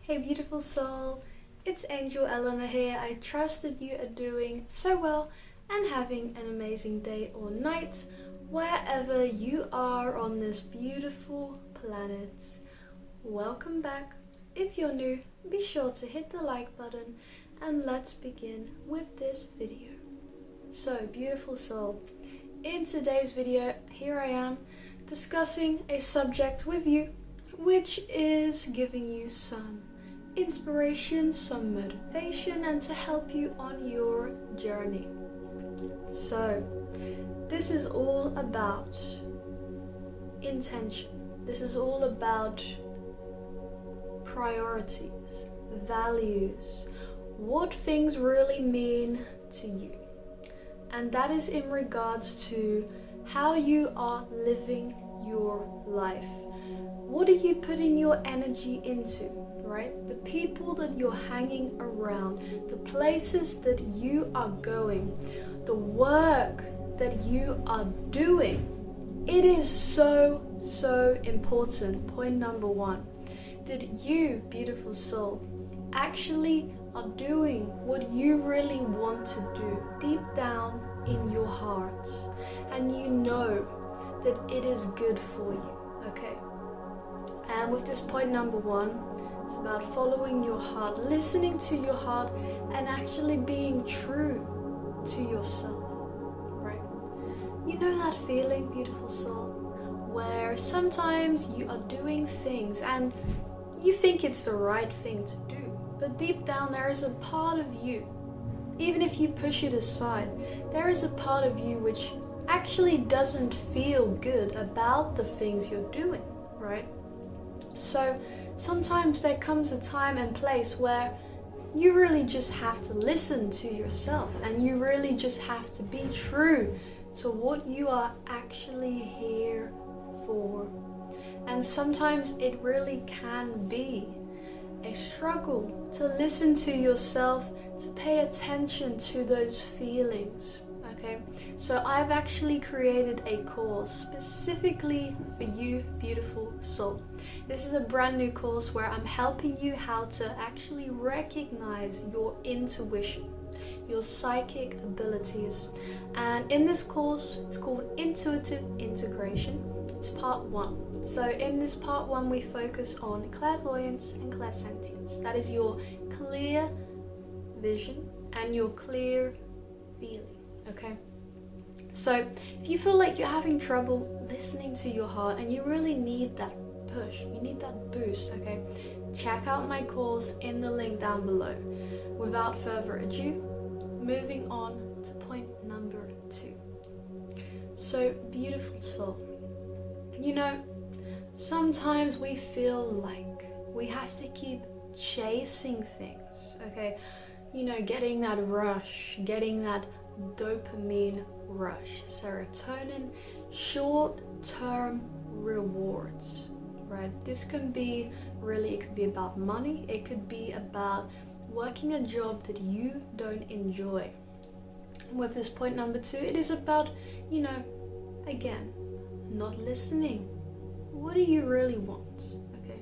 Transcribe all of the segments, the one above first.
Hey beautiful soul, it's Angel Ellena here. I trust that you are doing so well and having an amazing day or night wherever you are on this beautiful planet. Welcome back. If you're new, be sure to hit the like button and let's begin with this video. So beautiful soul, in today's video, here I am discussing a subject with you which is giving you some inspiration, some motivation, and to help you on your journey. So this is all about intention. This is all about priorities, values, what things really mean to you. And that is in regards to how you are living your life. What are you putting your energy into, right? The people that you're hanging around, the places that you are going, the work that you are doing. It is so important, point number one, that you, beautiful soul, actually are doing what you really want to do deep down in your heart, and you know that it is good for you, okay? And with this point number one, it's about following your heart, listening to your heart, and actually being true to yourself, right? You know that feeling, beautiful soul, where sometimes you are doing things and you think it's the right thing to do, but deep down there is a part of you, even if you push it aside, there is a part of you which actually doesn't feel good about the things you're doing, right? So sometimes there comes a time and place where you really just have to listen to yourself, and you really just have to be true to what you are actually here for. And sometimes it really can be a struggle to listen to yourself, to pay attention to those feelings. Okay, so I've actually created a course specifically for you, beautiful soul. This is a brand new course where I'm helping you how to actually recognize your intuition, your psychic abilities. And in this course, it's called Intuitive Integration. It's part one. So in this part one, we focus on clairvoyance and clairsentience. That is your clear vision and your clear feeling. Okay, so if you feel like you're having trouble listening to your heart and you really need that push, you need that boost, okay, check out my course in the link down below. Without further ado, moving on to point number two. So beautiful soul, you know, sometimes we feel like we have to keep chasing things, okay, you know, getting that rush, getting that dopamine rush, serotonin, short-term rewards, right? This can be really, it could be about money, it could be about working a job that you don't enjoy. With this point number two, it is about, you know, again, not listening. What do you really want? Okay,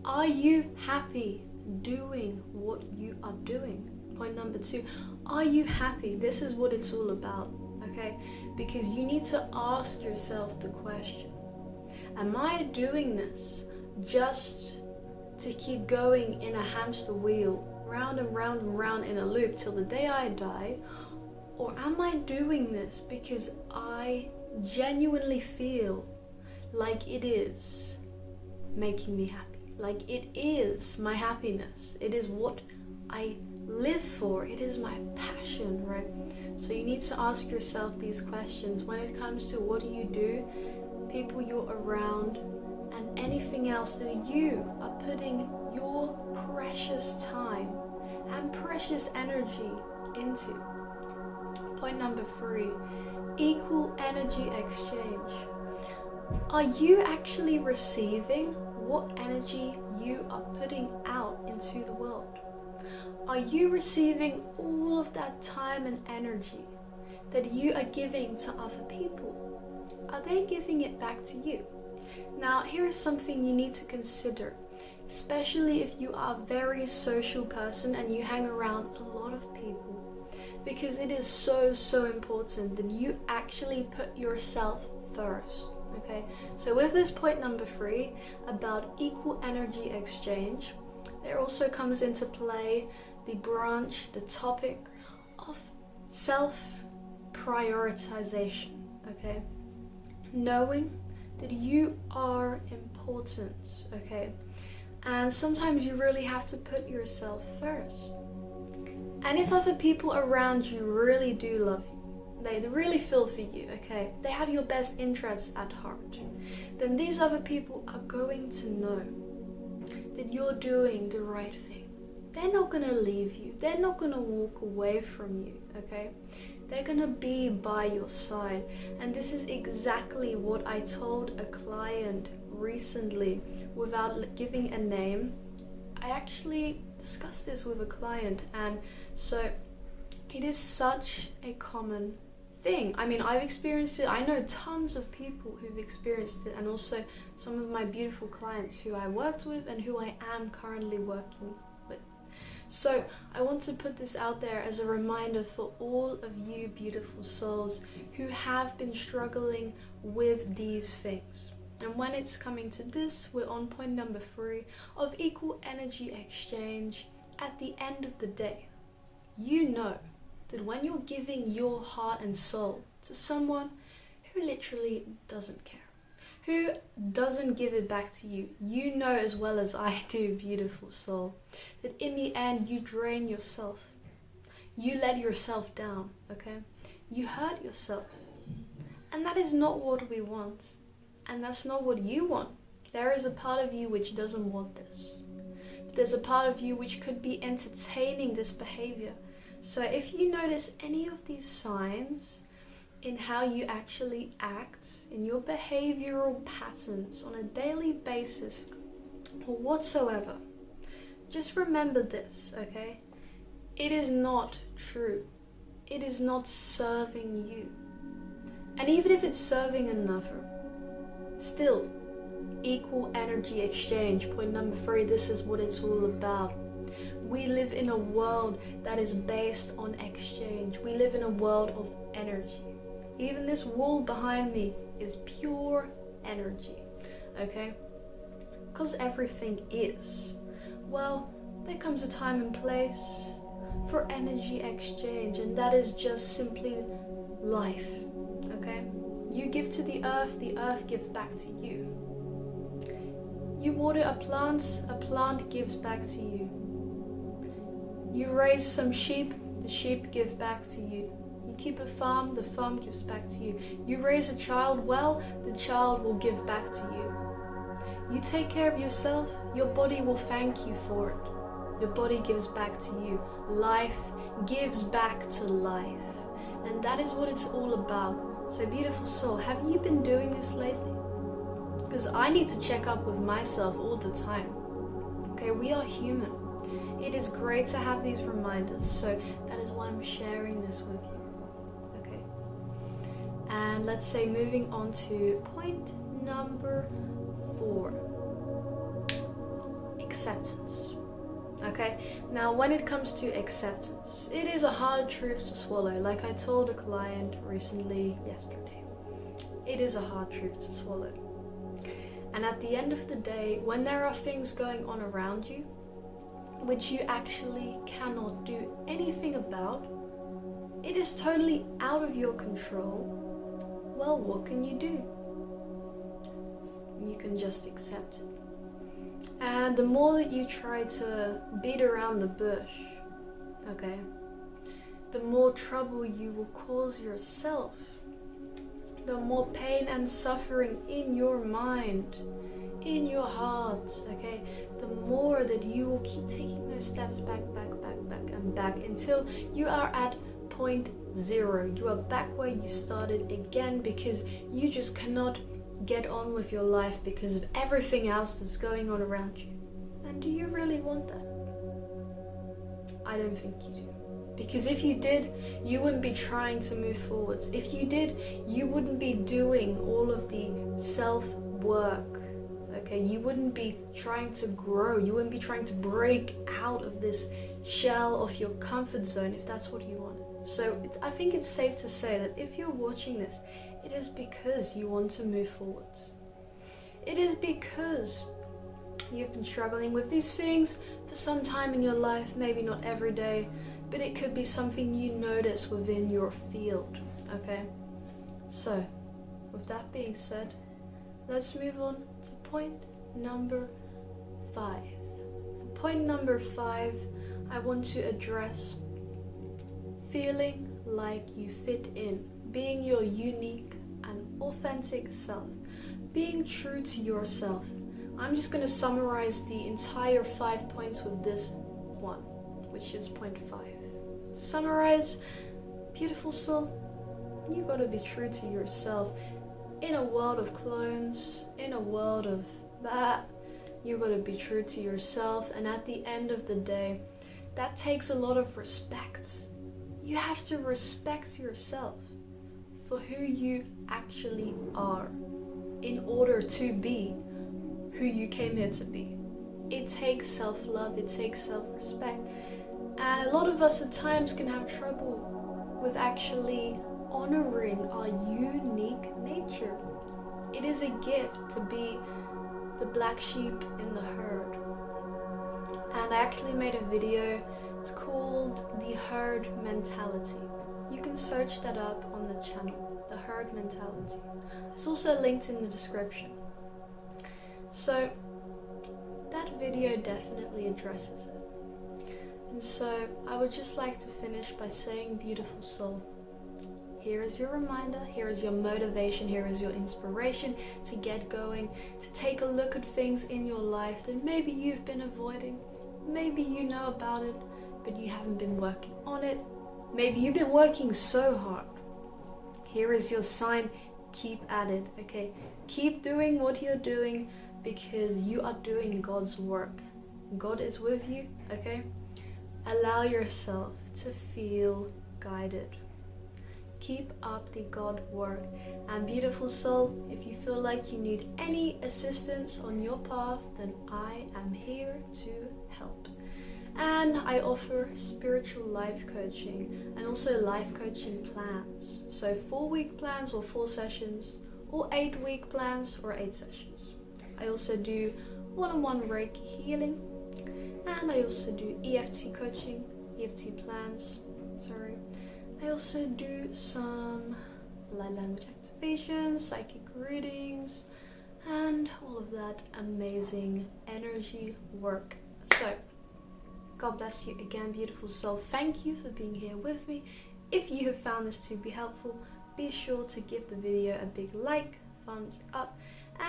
are you happy doing what you are doing? Point number two, are you happy? This is what it's all about, okay? Because you need to ask yourself the question, am I doing this just to keep going in a hamster wheel, round and round and round in a loop till the day I die? Or am I doing this because I genuinely feel like it is making me happy, like it is my happiness, it is what I live for, it is my passion, right? So you need to ask yourself these questions when it comes to what do you do, people you're around, and anything else that you are putting your precious time and precious energy into. Point number three, equal energy exchange. Are you actually receiving what energy you are putting out into the world? Are you receiving all of that time and energy that you are giving to other people? Are they giving it back to you? Now, here is something you need to consider. especially if you are a very social person and you hang around a lot of people, because it is so important that you actually put yourself first. Okay, so with this point number 3 about equal energy exchange, there also comes into play the topic of self-prioritization. Okay, knowing that you are important. Okay, and sometimes you really have to put yourself first. And if other people around you really do love you, they really feel for you, okay, they have your best interests at heart, then these other people are going to know that you're doing the right thing. They're not going to leave you. They're not going to walk away from you, okay? They're going to be by your side. And this is exactly what I told a client recently without giving a name. I actually discussed this with a client, and so it is such a common thing. I mean, I've experienced it. I know tons of people who've experienced it, and also some of my beautiful clients who I worked with and who I am currently working with. So I want to put this out there as a reminder for all of you beautiful souls who have been struggling with these things. And when it's coming to this, we're on point number 3 of equal energy exchange. At the end of the day, you know that when you're giving your heart and soul to someone who literally doesn't care, who doesn't give it back to you, you know as well as I do, beautiful soul, that in the end you drain yourself. You let yourself down, okay? You hurt yourself. And that is not what we want. And that's not what you want. There is a part of you which doesn't want this. There's a part of you which could be entertaining this behavior. So if you notice any of these signs in how you actually act, in your behavioral patterns on a daily basis or whatsoever, just remember this, okay? It is not true. It is not serving you. And even if it's serving another, still, equal energy exchange. Point number 3, this is what it's all about. We live in a world that is based on exchange. We live in a world of energy. Even this wall behind me is pure energy, okay? Because everything is. Well, there comes a time and place for energy exchange, and that is just simply life, okay? You give to the earth gives back to you. You water a plant gives back to you. You raise some sheep, the sheep give back to you. You keep a farm, the farm gives back to you. You raise a child well, the child will give back to you. You take care of yourself, your body will thank you for it. Your body gives back to you. Life gives back to life. And that is what it's all about. So beautiful soul, have you been doing this lately? Because I need to check up with myself all the time. Okay, we are human. It is great to have these reminders, so that is why I'm sharing this with you. Okay. And let's say moving on to point number 4. Acceptance. Okay, now when it comes to acceptance, it is a hard truth to swallow. Like I told a client recently, yesterday, it is a hard truth to swallow. And at the end of the day, when there are things going on around you which you actually cannot do anything about, it is totally out of your control, well, what can you do? You can just accept it. And the more that you try to beat around the bush, okay, the more trouble you will cause yourself, the more pain and suffering in your mind, in your heart, okay, the more that you will keep taking those steps back and back until you are at point 0. You are back where you started again because you just cannot get on with your life because of everything else that's going on around you. And do you really want that? I don't think you do. Because if you did, you wouldn't be trying to move forwards. If you did, you wouldn't be doing all of the self-work, okay? You wouldn't be trying to grow, you wouldn't be trying to break out of this shell of your comfort zone if that's what you want. So I think it's safe to say that if you're watching this, it is because you want to move forwards. It is because you've been struggling with these things for some time in your life, maybe not every day, but it could be something you notice within your field, okay? So, with that being said, let's move on to point number 5. For point number 5, I want to address feeling like you fit in, being your unique and authentic self, being true to yourself. I'm just going to summarize the entire 5 points with this one, which is point 5. To summarize, beautiful soul, you got to be true to yourself. In a world of clones, in a world of that, you got to be true to yourself. And at the end of the day, that takes a lot of respect. You have to respect yourself for who you actually are in order to be who you came here to be. It takes self-love, it takes self-respect. And a lot of us at times can have trouble with actually honoring our unique nature. It is a gift to be the black sheep in the herd. And I actually made a video, it's called The Herd Mentality. You can search that up on the channel, The Herd Mentality. It's also linked in the description. So, that video definitely addresses it. And so, I would just like to finish by saying, beautiful soul, here is your reminder, here is your motivation, here is your inspiration to get going, to take a look at things in your life that maybe you've been avoiding, maybe you know about it, but you haven't been working on it, maybe you've been working so hard. Here is your sign, keep at it, okay? Keep doing what you're doing because you are doing God's work. God is with you, okay? Allow yourself to feel guided. Keep up the God work. And beautiful soul, if you feel like you need any assistance on your path, then I am here to help. And I offer spiritual life coaching and also life coaching plans. So 4-week plans or 4 sessions, or 8-week plans or 8 sessions. I also do one-on-one Reiki healing, and I also do EFT coaching, EFT plans, I also do some light language activations, psychic readings, and all of that amazing energy work. So, God bless you again, beautiful soul. Thank you for being here with me. If you have found this to be helpful, be sure to give the video a big like, thumbs up,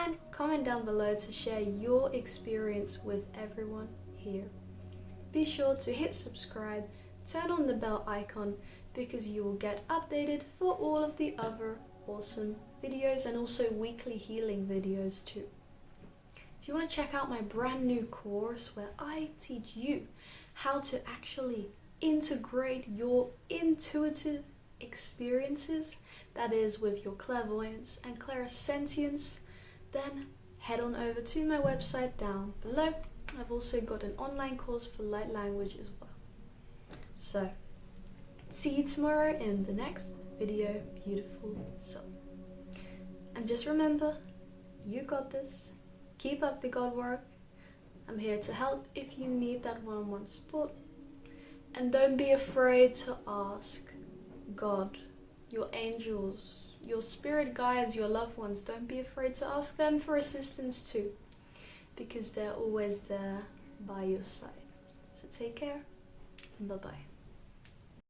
and comment down below to share your experience with everyone here. Be sure to hit subscribe, turn on the bell icon, because you will get updated for all of the other awesome videos and also weekly healing videos too. If you want to check out my brand new course where I teach you how to actually integrate your intuitive experiences, that is with your clairvoyance and clairsentience, then head on over to my website down below. I've also got an online course for light language as well. So, see you tomorrow in the next video, beautiful soul. And just remember, you got this. Keep up the God work. I'm here to help if you need that one-on-one support. And don't be afraid to ask God, your angels, your spirit guides, your loved ones. Don't be afraid to ask them for assistance too, because they're always there by your side. So take care, and bye-bye.